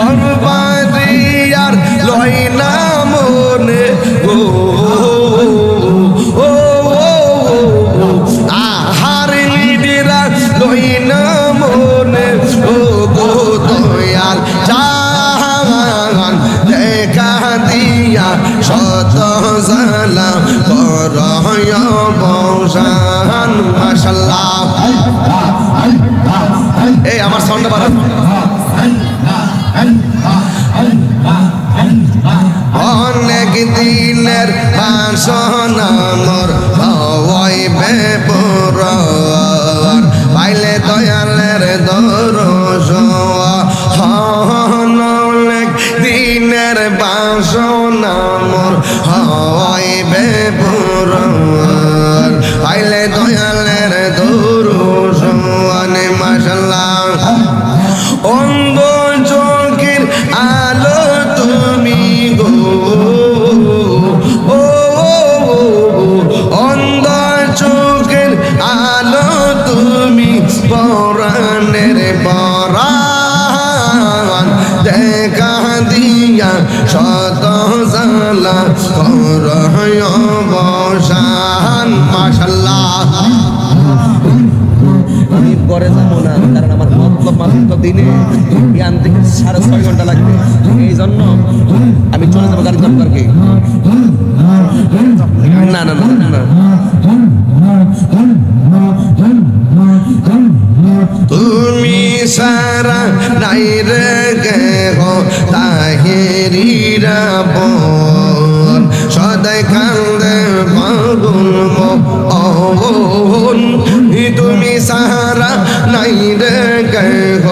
করবারি আর লয় না মনে গো আহারিরা লয় না মনে ও গো দয়াল জান দেখা দিয়া শত জালা করয় বংশান মাশাআল্লাহ। এই আমার সাউন্ডটা বাড়ান। অনেক দিনের বাসনা মোর হইবে পূরণ পাইলে দয়ালের দর্শন। অনেক দিনের বাসনা মোর হইবে পূরণ পাইলে দয়ালের দর্শন মাশাআল্লাহ। অন্ধ চোখের আলো তুমি গো ও অন্ধ চোখের আলো তুমি পরাণের পরাণ দেখা দিয়া শত জালা করয় বসান মাশাআল্লাহ। আমি পরে যাবো না, কারণ আমার মতলব মাত্র দিনে জ্ঞান থেকে 6.5 ঘন্টা লাগবে। এই জন্য আমি চলে যাবো গাড়ি দরকারকে। না না না না, তুমি সারা নাই রে গেহ তাহেরিরা বন সদাই কান্দে পাগল মন। তুমি সারা নাই রে গেহ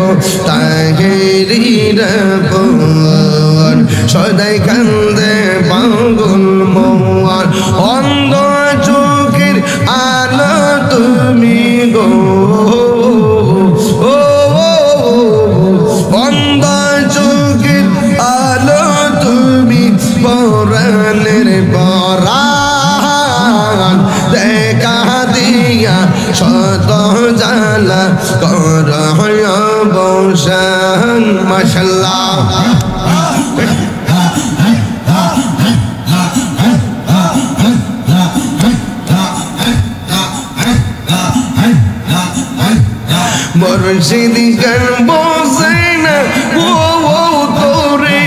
তাহেরিরা বন সদাই কান্দে পাগল মন। অন্ধ চোখের আলো তুমি গো অন্ধ চোখের আলো তুমি পরাণের পরাণ দেখা দিয়া শত জালা করয় বংশান মাশাআল্লাহ। মুর্শিদ গান বসে না ও তোরে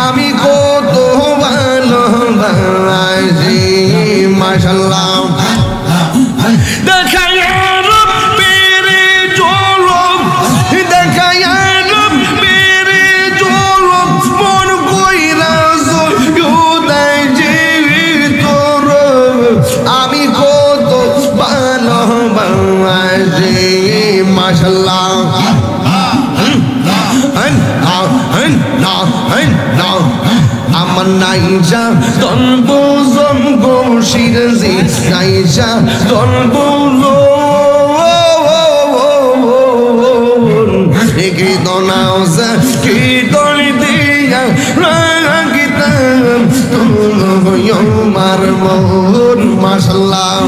আমি কত ভালোবাসি মাশাআল্লাহ। দেখায় রব্বেরে জলম দেখায় রব্বেরে জলম মন কইরা জুদাই তোর আমি কত ভালোবাসি মাশাআল্লাহ। আমার নাইজা তনবুজম গোশিরজি নাইজা তনবুজম কি দনাওজা কি দলি দিয়া রাগিতাম তুমি আমার মন মাশাআল্লাহ।